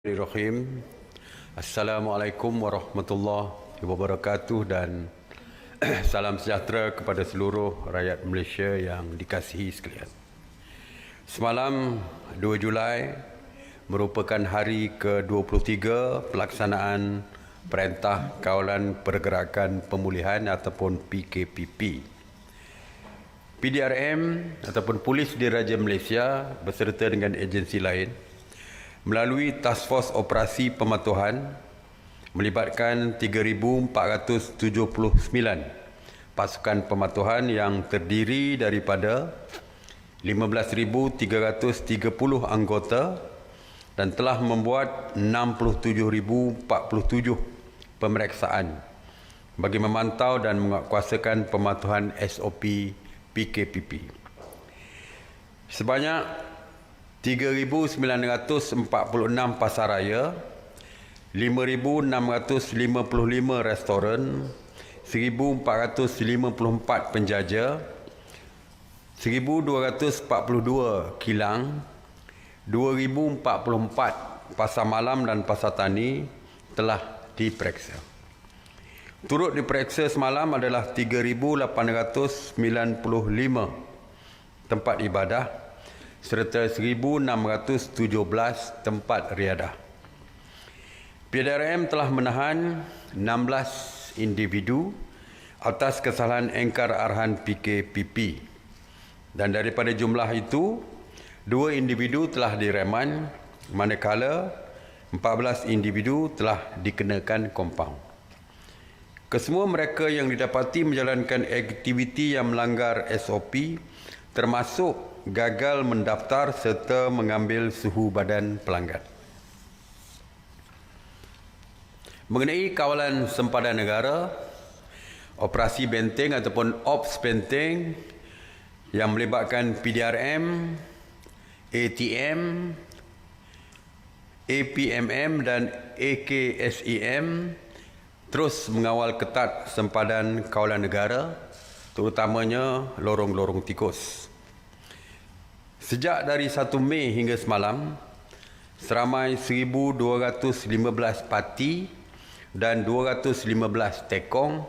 Bismillahirrahmanirrahim. Assalamualaikum warahmatullahi wabarakatuh dan salam sejahtera kepada seluruh rakyat Malaysia yang dikasihi sekalian. Semalam 2 Julai merupakan hari ke-23 pelaksanaan Perintah Kawalan Pergerakan Pemulihan ataupun PKPP. PDRM ataupun Polis Diraja Malaysia beserta dengan agensi lain melalui Task Force Operasi Pematuhan melibatkan 3,479 pasukan pematuhan yang terdiri daripada 15,330 anggota dan telah membuat 67,047 pemeriksaan bagi memantau dan menguatkuasakan pematuhan SOP PKPP. Sebanyak 3,946 pasaraya, 5,655 restoran, 1,454 penjaja, 1,242 kilang, 2,044 pasar malam dan pasar tani telah diperiksa. Turut diperiksa semalam adalah 3,895 tempat ibadah serta 1,617 tempat riadah. PDRM telah menahan 16 individu atas kesalahan engkar arahan PKPP dan daripada jumlah itu 2 individu telah direman manakala 14 individu telah dikenakan kompaun. Kesemua mereka yang didapati menjalankan aktiviti yang melanggar SOP termasuk gagal mendaftar serta mengambil suhu badan pelanggan. Mengenai kawalan sempadan negara, operasi benteng ataupun Ops Benteng yang melibatkan PDRM, ATM, APMM dan AKSEM terus mengawal ketat sempadan kawalan negara, terutamanya lorong-lorong tikus. Sejak dari 1 Mei hingga semalam, seramai 1,215 parti dan 215 tekong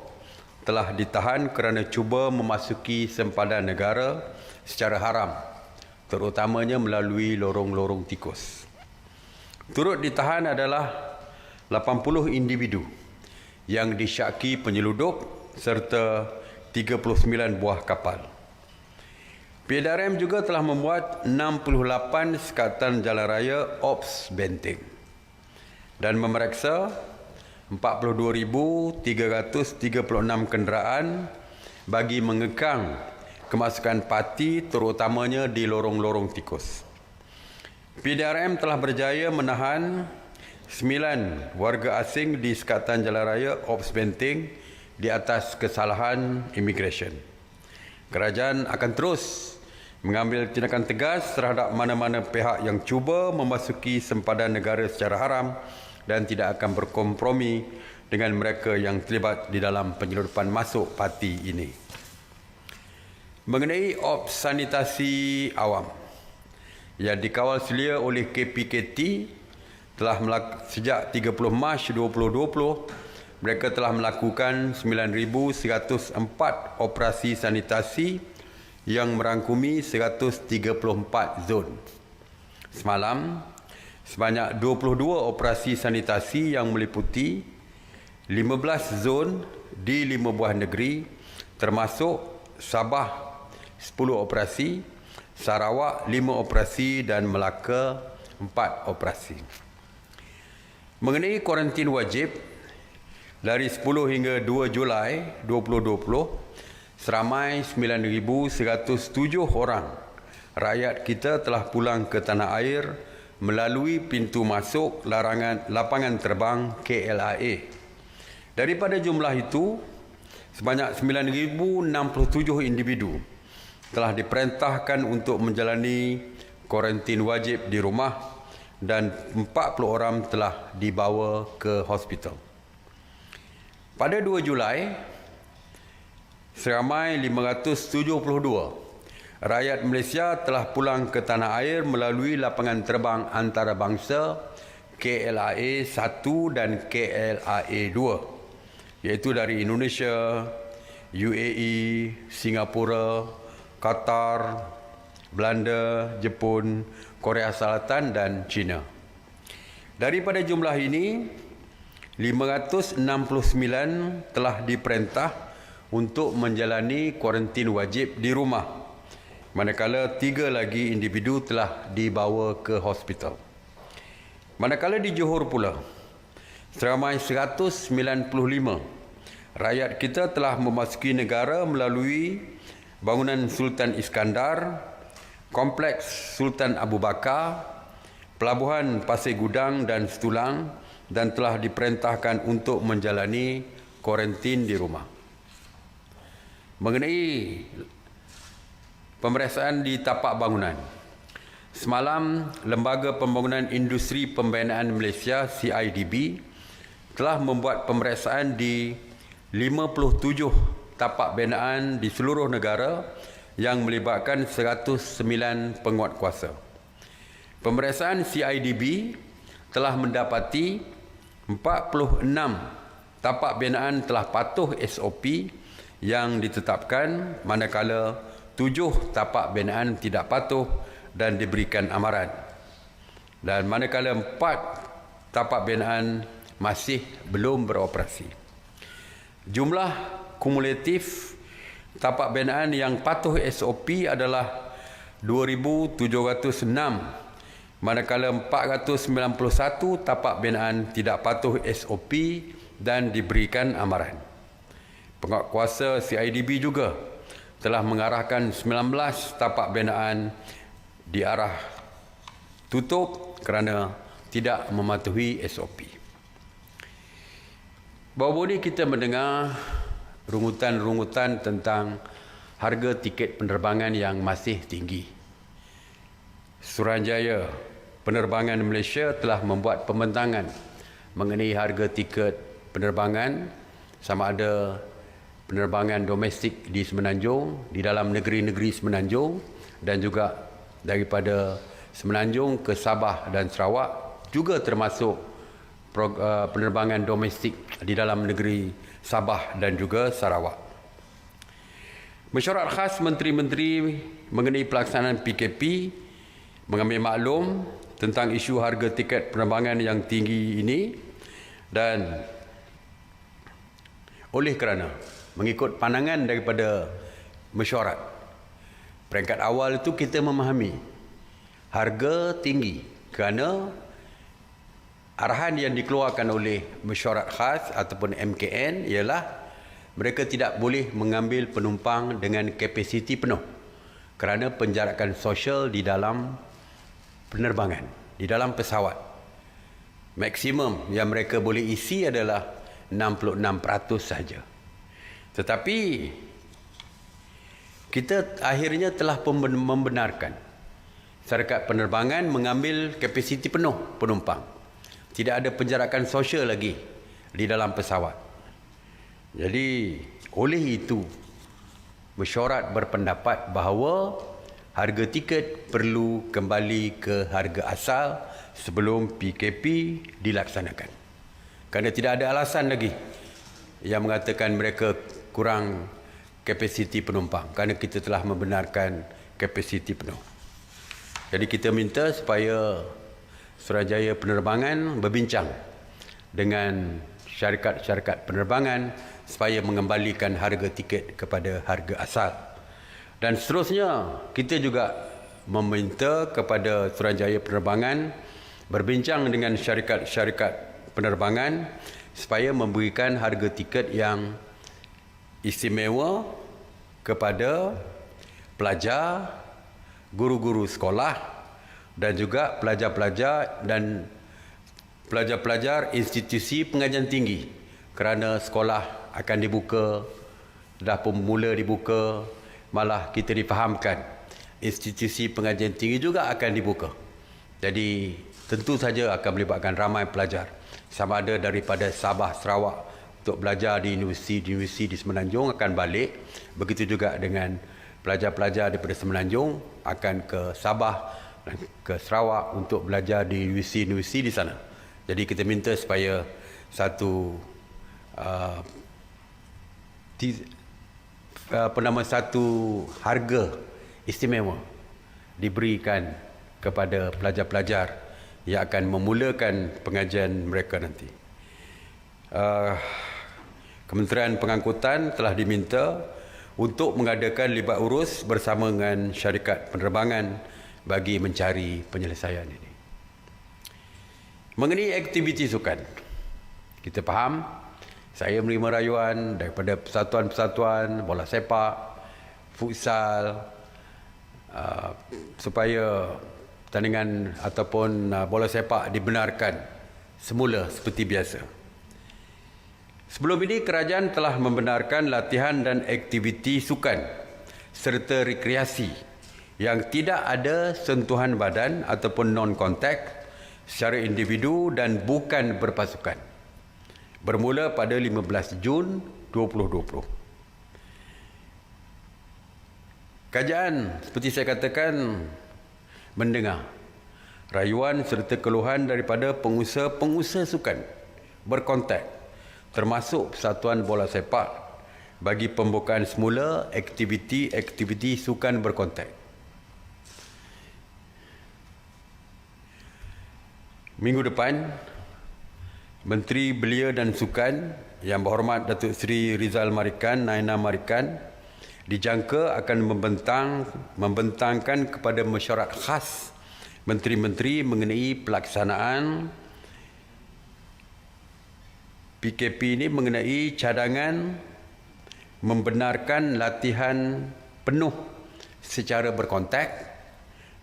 telah ditahan kerana cuba memasuki sempadan negara secara haram, terutamanya melalui lorong-lorong tikus. Turut ditahan adalah 80 individu yang disyaki penyeludup serta 39 buah kapal. PDRM juga telah membuat 68 sekatan jalan raya Ops Benteng dan memeriksa 42,336 kenderaan bagi mengekang kemasukan parti terutamanya di lorong-lorong tikus. PDRM telah berjaya menahan 9 warga asing di sekatan jalan raya Ops Benteng di atas kesalahan imigresen. Kerajaan akan terus mengambil tindakan tegas terhadap mana-mana pihak yang cuba memasuki sempadan negara secara haram dan tidak akan berkompromi dengan mereka yang terlibat di dalam penyeludupan masuk parti ini. Mengenai Ops Sanitasi Awam yang dikawal selia oleh KPKT telah sejak 30 Mac 2020, mereka telah melakukan 9,104 operasi sanitasi yang merangkumi 134 zon. Semalam, sebanyak 22 operasi sanitasi yang meliputi 15 zon di 5 buah negeri termasuk Sabah 10 operasi, Sarawak 5 operasi dan Melaka 4 operasi. Mengenai kuarantin wajib, dari 10 hingga 2 Julai 2020, seramai 9,107 orang rakyat kita telah pulang ke tanah air melalui pintu masuk lapangan terbang KLIA. Daripada jumlah itu, sebanyak 9,067 individu telah diperintahkan untuk menjalani kuarantin wajib di rumah dan 40 orang telah dibawa ke hospital. Pada 2 Julai, seramai 572 rakyat Malaysia telah pulang ke tanah air melalui lapangan terbang antarabangsa KLIA 1 dan KLIA 2, iaitu dari Indonesia, UAE, Singapura, Qatar, Belanda, Jepun, Korea Selatan dan China. Daripada jumlah ini, 569 telah diperintah untuk menjalani kuarantin wajib di rumah, manakala 3 lagi individu telah dibawa ke hospital. Manakala di Johor pula, seramai 195 rakyat kita telah memasuki negara melalui bangunan Sultan Iskandar, Kompleks Sultan Abu Bakar, Pelabuhan Pasir Gudang dan Setulang, dan telah diperintahkan untuk menjalani kuarantin di rumah. Mengenai pemeriksaan di tapak bangunan, semalam Lembaga Pembangunan Industri Pembinaan Malaysia (CIDB) telah membuat pemeriksaan di 57 tapak binaan di seluruh negara yang melibatkan 109 penguatkuasa. Pemeriksaan CIDB telah mendapati 46 tapak binaan telah patuh SOP yang ditetapkan, manakala 7 tapak binaan tidak patuh dan diberikan amaran, dan manakala 4 tapak binaan masih belum beroperasi. Jumlah kumulatif tapak binaan yang patuh SOP adalah 2,706, manakala 491 tapak binaan tidak patuh SOP dan diberikan amaran. Penguatkuasa CIDB juga telah mengarahkan 19 tapak binaan diarah tutup kerana tidak mematuhi SOP. Baru-baru ini kita mendengar rungutan-rungutan tentang harga tiket penerbangan yang masih tinggi. Suruhanjaya Penerbangan Malaysia telah membuat pembentangan mengenai harga tiket penerbangan, sama ada penerbangan domestik di Semenanjung, di dalam negeri-negeri Semenanjung, dan juga daripada Semenanjung ke Sabah dan Sarawak, juga termasuk penerbangan domestik di dalam negeri Sabah dan juga Sarawak. Mesyuarat khas Menteri-Menteri mengenai pelaksanaan PKP mengambil maklum tentang isu harga tiket penerbangan yang tinggi ini, dan oleh kerana mengikut pandangan daripada mesyuarat, peringkat awal itu kita memahami harga tinggi kerana arahan yang dikeluarkan oleh mesyuarat khas ataupun MKN ialah mereka tidak boleh mengambil penumpang dengan kapasiti penuh kerana penjarakan sosial di dalam penerbangan, di dalam pesawat. Maksimum yang mereka boleh isi adalah 66% saja. Tetapi kita akhirnya telah membenarkan syarikat penerbangan mengambil kapasiti penuh penumpang. Tidak ada penjarakan sosial lagi di dalam pesawat. Jadi oleh itu mesyuarat berpendapat bahawa harga tiket perlu kembali ke harga asal sebelum PKP dilaksanakan. Kerana tidak ada alasan lagi yang mengatakan mereka kurang kapasiti penumpang, kerana kita telah membenarkan kapasiti penuh. Jadi kita minta supaya Suruhanjaya Penerbangan berbincang dengan syarikat-syarikat penerbangan supaya mengembalikan harga tiket kepada harga asal. Dan seterusnya, kita juga meminta kepada Suruhanjaya Penerbangan berbincang dengan syarikat-syarikat penerbangan supaya memberikan harga tiket yang istimewa kepada pelajar, guru-guru sekolah dan juga pelajar-pelajar dan pelajar-pelajar institusi pengajian tinggi, kerana sekolah akan dibuka, dah pun mula dibuka, malah kita difahamkan institusi pengajian tinggi juga akan dibuka. Jadi tentu saja akan melibatkan ramai pelajar, sama ada daripada Sabah, Sarawak untuk belajar di universiti di Semenanjung akan balik. Begitu juga dengan pelajar-pelajar daripada Semenanjung akan ke Sabah dan ke Sarawak untuk belajar di universiti di sana. Jadi kita minta supaya satu satu harga istimewa diberikan kepada pelajar-pelajar yang akan memulakan pengajian mereka nanti. Kementerian Pengangkutan telah diminta untuk mengadakan libat urus bersama dengan syarikat penerbangan bagi mencari penyelesaian ini. Mengenai aktiviti sukan, kita faham, saya menerima rayuan daripada persatuan-persatuan bola sepak, futsal, supaya pertandingan ataupun bola sepak dibenarkan semula seperti biasa. Sebelum ini, kerajaan telah membenarkan latihan dan aktiviti sukan serta rekreasi yang tidak ada sentuhan badan ataupun non-kontak secara individu dan bukan berpasukan, bermula pada 15 Jun 2020. Kerajaan, seperti saya katakan, mendengar rayuan serta keluhan daripada pengusaha-pengusaha sukan berkontak, termasuk Persatuan Bola Sepak, bagi pembukaan semula aktiviti sukan berkontak. Minggu depan, Menteri Belia dan Sukan Yang Berhormat Datuk Seri Rizal Marikan, Naina Marikan, dijangka akan membentangkan kepada mesyuarat khas menteri-menteri mengenai pelaksanaan PKP ini, mengenai cadangan membenarkan latihan penuh secara berkontak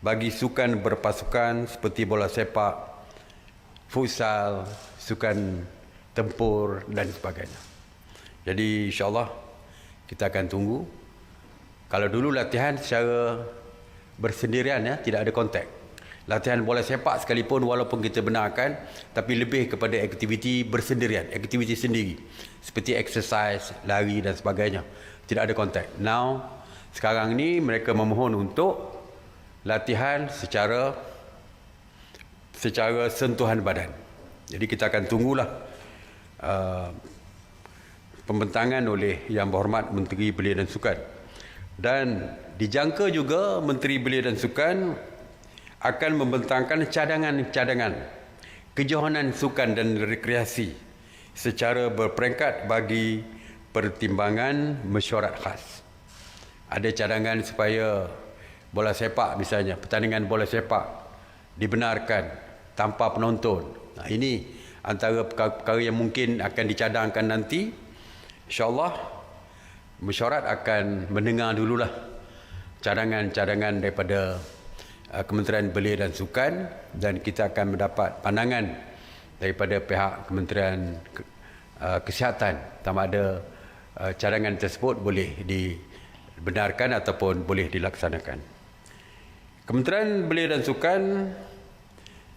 bagi sukan berpasukan seperti bola sepak, futsal, sukan tempur dan sebagainya. Jadi insya-Allah kita akan tunggu. Kalau dulu latihan secara bersendirian, tidak ada kontak. Latihan bola sepak sekalipun walaupun kita benarkan, tapi lebih kepada aktiviti bersendirian, aktiviti sendiri. Seperti exercise, lari dan sebagainya. Tidak ada kontak. Now, sekarang ni mereka memohon untuk latihan secara sentuhan badan. Jadi kita akan tunggulah pembentangan oleh Yang Berhormat Menteri Belia dan Sukan. Dan dijangka juga Menteri Belia dan Sukan akan membentangkan cadangan-cadangan kejohanan sukan dan rekreasi secara berperingkat bagi pertimbangan mesyuarat khas. Ada cadangan supaya bola sepak misalnya, pertandingan bola sepak dibenarkan tanpa penonton. Ini antara perkara yang mungkin akan dicadangkan nanti. InsyaAllah mesyuarat akan mendengar dululah cadangan-cadangan daripada Kementerian Belia dan Sukan, dan kita akan mendapat pandangan daripada pihak Kementerian Kesihatan sama ada cadangan tersebut boleh dibenarkan ataupun boleh dilaksanakan. Kementerian Belia dan Sukan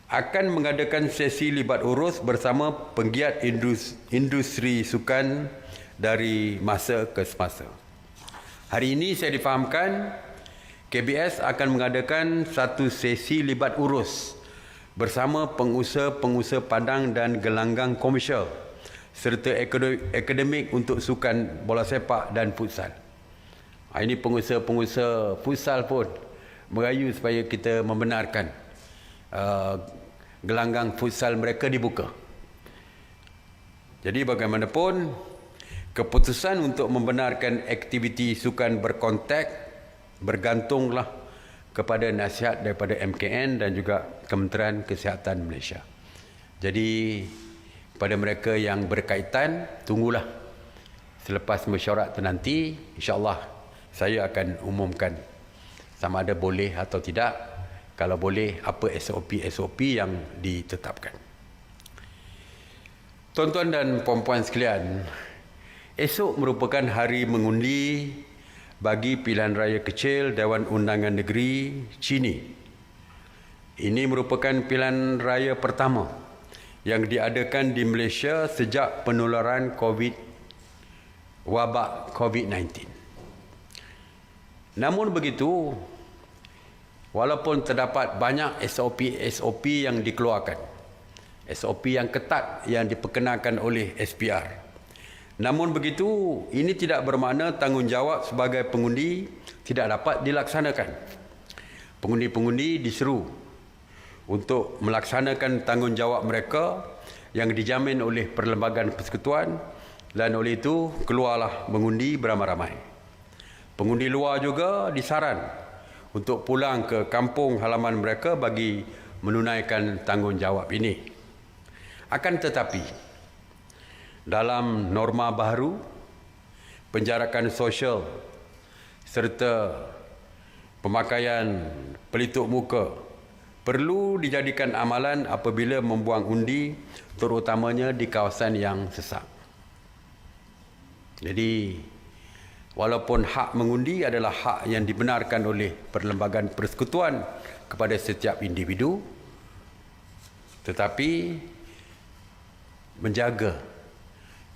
akan mengadakan sesi libat urus bersama penggiat industri sukan dari masa ke semasa. Hari ini saya difahamkan KBS akan mengadakan satu sesi libat urus bersama pengusaha-pengusaha padang dan gelanggang komersial serta akademik untuk sukan bola sepak dan futsal. Ini pengusaha-pengusaha futsal pun merayu supaya kita membenarkan gelanggang futsal mereka dibuka. Jadi bagaimanapun, keputusan untuk membenarkan aktiviti sukan berkontak bergantunglah kepada nasihat daripada MKN dan juga Kementerian Kesihatan Malaysia. Jadi pada mereka yang berkaitan, tunggulah selepas mesyuarat nanti, insya-Allah saya akan umumkan sama ada boleh atau tidak. Kalau boleh, apa SOP yang ditetapkan. Tuan-tuan dan puan-puan sekalian, esok merupakan hari mengundi bagi pilihan raya kecil Dewan Undangan Negeri Chini. Ini merupakan pilihan raya pertama yang diadakan di Malaysia sejak penularan wabak COVID-19. Namun begitu, walaupun terdapat banyak SOP yang dikeluarkan, SOP yang ketat yang diperkenalkan oleh SPR. Namun begitu, ini tidak bermakna tanggungjawab sebagai pengundi tidak dapat dilaksanakan. Pengundi-pengundi diseru untuk melaksanakan tanggungjawab mereka yang dijamin oleh Perlembagaan Persekutuan, dan oleh itu keluarlah mengundi beramai-ramai. Pengundi luar juga disaran untuk pulang ke kampung halaman mereka bagi menunaikan tanggungjawab ini. Akan tetapi, dalam norma baru, penjarakan sosial serta pemakaian pelitup muka perlu dijadikan amalan apabila membuang undi, terutamanya di kawasan yang sesak. Jadi, walaupun hak mengundi adalah hak yang dibenarkan oleh Perlembagaan Persekutuan kepada setiap individu, tetapi menjaga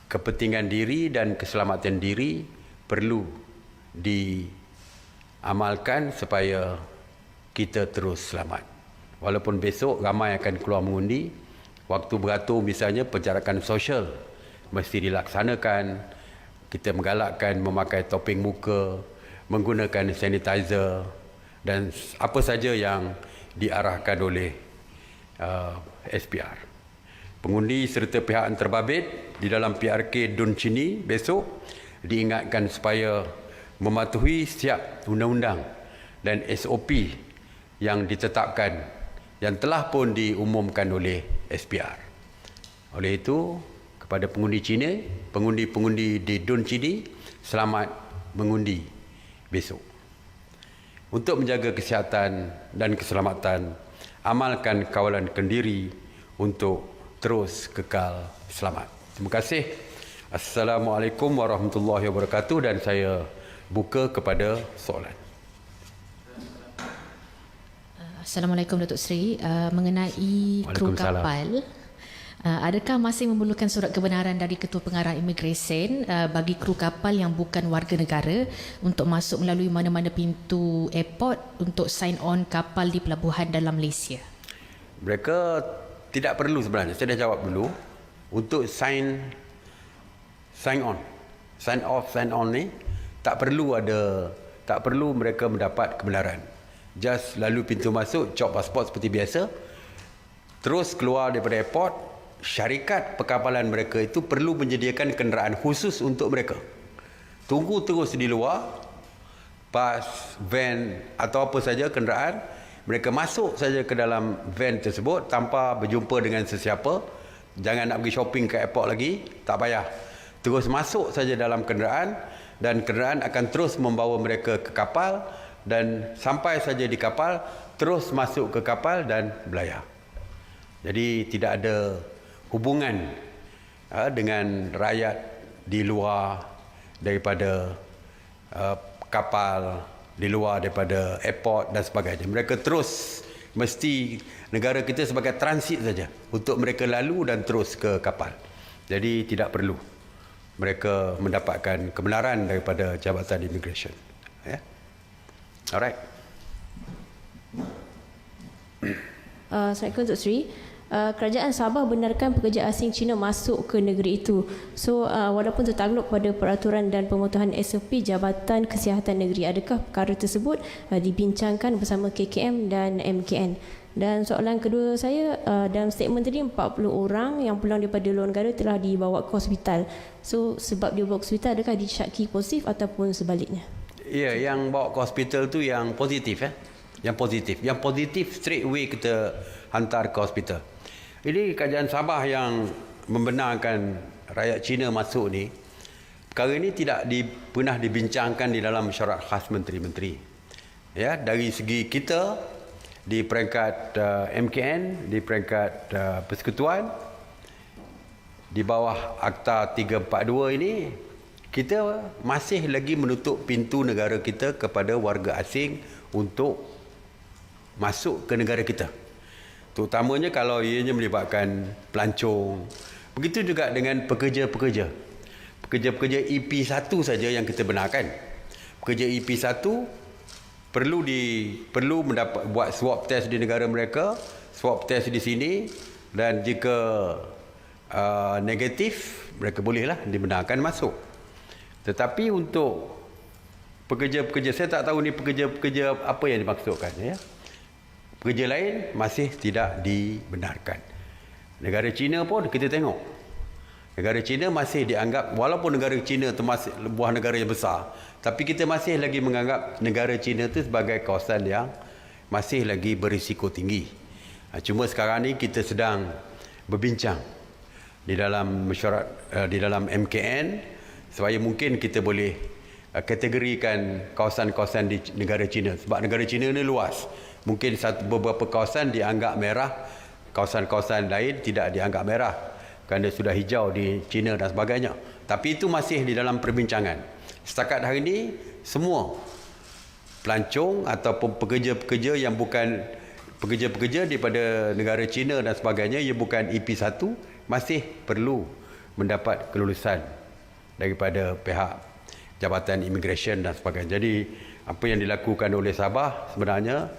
kepentingan diri dan keselamatan diri perlu diamalkan supaya kita terus selamat. Walaupun besok ramai akan keluar mengundi, waktu beratur misalnya penjarakan sosial mesti dilaksanakan. Kita menggalakkan memakai topeng muka, menggunakan sanitizer dan apa saja yang diarahkan oleh SPR. Pengundi serta pihak antarababit di dalam PRK Dun Chini besok diingatkan supaya mematuhi setiap undang-undang dan SOP yang ditetapkan yang telah pun diumumkan oleh SPR. Oleh itu, kepada pengundi Cina, pengundi-pengundi di Dun Chini, selamat mengundi besok. Untuk menjaga kesihatan dan keselamatan, amalkan kawalan kendiri untuk terus kekal selamat. Terima kasih. Assalamualaikum warahmatullahi wabarakatuh, dan saya buka kepada soalan. Assalamualaikum Datuk Seri. Mengenai kru kapal, adakah masih memerlukan surat kebenaran dari Ketua Pengarah Imigresen bagi kru kapal yang bukan warga negara untuk masuk melalui mana-mana pintu airport untuk sign on kapal di pelabuhan dalam Malaysia? Mereka tidak perlu sebenarnya. Saya dah jawab dulu. Untuk sign on ni tak perlu mereka mendapat kebenaran. Just lalu pintu masuk, cop pasport seperti biasa, terus keluar daripada airport. Syarikat perkapalan mereka itu perlu menyediakan kenderaan khusus untuk mereka. Tunggu terus di luar, bas, van atau apa saja kenderaan, mereka masuk saja ke dalam van tersebut tanpa berjumpa dengan sesiapa. Jangan nak pergi shopping ke airport lagi, tak payah. Terus masuk saja dalam kenderaan, dan kenderaan akan terus membawa mereka ke kapal, dan sampai saja di kapal, terus masuk ke kapal dan belayar. Jadi tidak ada hubungan dengan rakyat di luar daripada kapal, di luar daripada airport dan sebagainya. Mereka terus mesti negara kita sebagai transit saja untuk mereka lalu dan terus ke kapal. Jadi tidak perlu mereka mendapatkan kebenaran daripada Jabatan Immigration. Ya. Alright. Assalamualaikum Datuk Seri. Kerajaan Sabah benarkan pekerja asing Cina masuk ke negeri itu. So walaupun tertakluk pada peraturan dan pemotohan SOP Jabatan Kesihatan Negeri, adakah perkara tersebut dibincangkan bersama KKM dan MKN? Dan soalan kedua saya, dalam statement tadi 40 orang yang pulang daripada luar negara telah dibawa ke hospital. So sebab dia bawa ke hospital, adakah disyaki positif ataupun sebaliknya? Ya, yang bawa ke hospital tu yang positif Yang positif straight away kita hantar ke hospital. Ini kerajaan Sabah yang membenarkan rakyat Cina masuk ni. Perkara ini tidak pernah dibincangkan di dalam mesyuarat khas menteri-menteri. Ya, dari segi kita di peringkat MKN, di peringkat Persekutuan, di bawah Akta 342 ini, kita masih lagi menutup pintu negara kita kepada warga asing untuk masuk ke negara kita. Terutamanya kalau ianya melibatkan pelancong. Begitu juga dengan pekerja-pekerja. Pekerja-pekerja EP1 saja yang kita benarkan. Pekerja EP1 perlu buat swab test di negara mereka, swab test di sini, Dan jika negatif, mereka bolehlah dibenarkan masuk. Tetapi untuk pekerja-pekerja, saya tak tahu ni pekerja-pekerja apa yang dimaksudkan, ya. Pekerja lain masih tidak dibenarkan. Negara China pun kita tengok. Negara China masih dianggap, walaupun negara China termasuk sebuah negara yang besar, tapi kita masih lagi menganggap negara China itu sebagai kawasan yang masih lagi berisiko tinggi. Cuma sekarang ni kita sedang berbincang di dalam mesyuarat, di dalam MKN, supaya mungkin kita boleh kategorikan kawasan-kawasan di negara China. Sebab negara China ni luas. Mungkin beberapa kawasan dianggap merah, kawasan-kawasan lain tidak dianggap merah kerana sudah hijau di China dan sebagainya. Tapi itu masih di dalam perbincangan. Setakat hari ini, semua pelancong ataupun pekerja-pekerja yang bukan pekerja-pekerja daripada negara China dan sebagainya, yang bukan EP1, masih perlu mendapat kelulusan daripada pihak Jabatan Immigration dan sebagainya. Jadi, apa yang dilakukan oleh Sabah sebenarnya,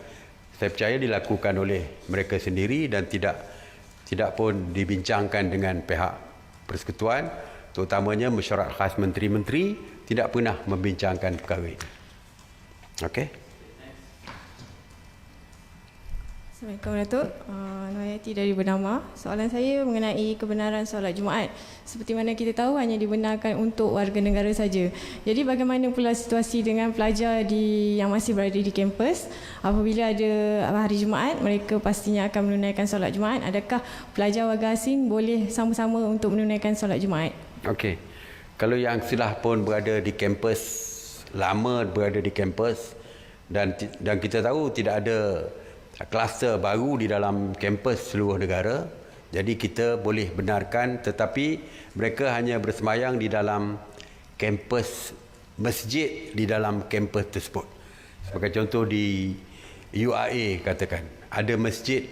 saya percaya dilakukan oleh mereka sendiri dan tidak pun dibincangkan dengan pihak persekutuan, terutamanya mesyuarat khas menteri-menteri tidak pernah membincangkan perkara ini. Okey. Assalamualaikum Datuk. Noyati dari Bernama. Soalan saya mengenai kebenaran solat Jumaat. Seperti mana kita tahu hanya dibenarkan untuk warga negara saja. Jadi bagaimana pula situasi dengan pelajar yang masih berada di kampus? Apabila ada hari Jumaat, mereka pastinya akan menunaikan solat Jumaat. Adakah pelajar warga asing boleh sama-sama untuk menunaikan solat Jumaat? Okey. Kalau yang sudah pun berada di kampus, lama berada di kampus, dan kita tahu tidak ada kluster baru di dalam kampus seluruh negara, jadi kita boleh benarkan, tetapi mereka hanya bersemayang di dalam kampus masjid di dalam kampus tersebut. Sebagai contoh di URA katakan, ada masjid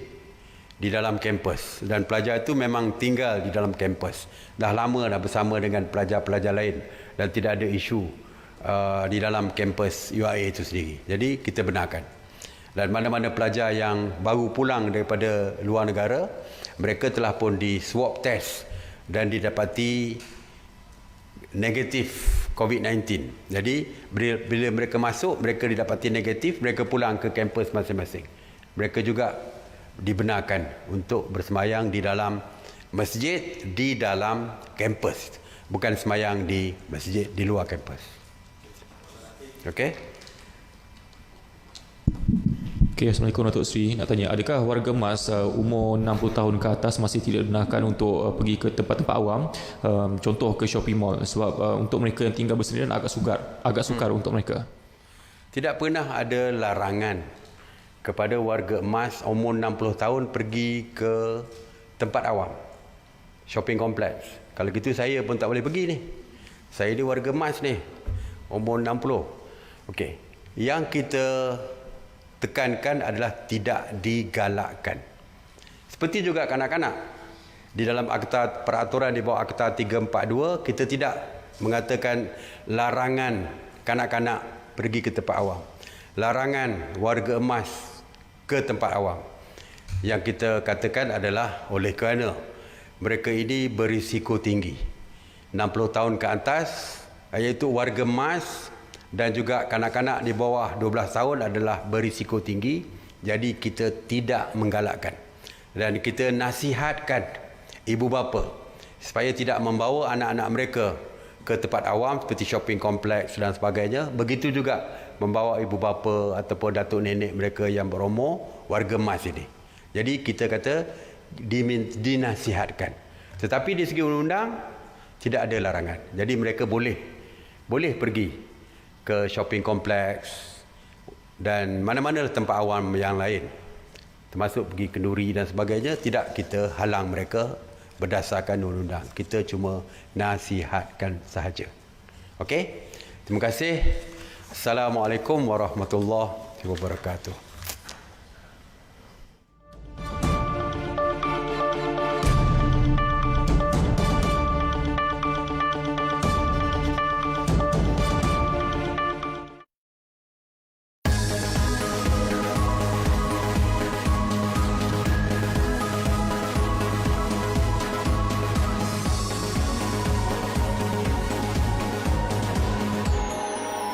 di dalam kampus dan pelajar itu memang tinggal di dalam kampus. Dah lama dah bersama dengan pelajar-pelajar lain dan tidak ada isu di dalam kampus URA itu sendiri. Jadi kita benarkan. Dan mana-mana pelajar yang baru pulang daripada luar negara, mereka telah pun di swab test dan didapati negatif COVID-19. Jadi bila mereka masuk, mereka didapati negatif, mereka pulang ke kampus masing-masing. Mereka juga dibenarkan untuk bersemayang di dalam masjid di dalam kampus, bukan semayang di masjid di luar kampus. Okey? Okay, Assalamualaikum Datuk Seri. Nak tanya, adakah warga emas umur 60 tahun ke atas masih tidak dibenarkan untuk pergi ke tempat-tempat awam, contoh ke shopping mall, sebab untuk mereka yang tinggal bersendirian agak sukar untuk mereka? Tidak pernah ada larangan kepada warga emas umur 60 tahun pergi ke tempat awam, shopping kompleks. Kalau gitu saya pun tak boleh pergi ni. Saya ni warga emas ni, umur 60. Okey. Yang kita tekankan adalah tidak digalakkan. Seperti juga kanak-kanak. Di dalam akta peraturan di bawah akta 342, kita tidak mengatakan larangan kanak-kanak pergi ke tempat awam. Larangan warga emas ke tempat awam. Yang kita katakan adalah oleh kerana mereka ini berisiko tinggi. 60 tahun ke atas, iaitu warga emas dan juga kanak-kanak di bawah 12 tahun adalah berisiko tinggi. Jadi kita tidak menggalakkan. Dan kita nasihatkan ibu bapa supaya tidak membawa anak-anak mereka ke tempat awam seperti shopping kompleks dan sebagainya. Begitu juga membawa ibu bapa ataupun datuk nenek mereka yang berumur, warga emas ini. Jadi kita kata dinasihatkan. Tetapi di segi undang-undang tidak ada larangan. Jadi mereka boleh pergi ke shopping kompleks dan mana-mana tempat awam yang lain, termasuk pergi kenduri dan sebagainya. Tidak kita halang mereka berdasarkan undang-undang. Kita cuma nasihatkan sahaja. Okey? Terima kasih. Assalamualaikum warahmatullahi wabarakatuh.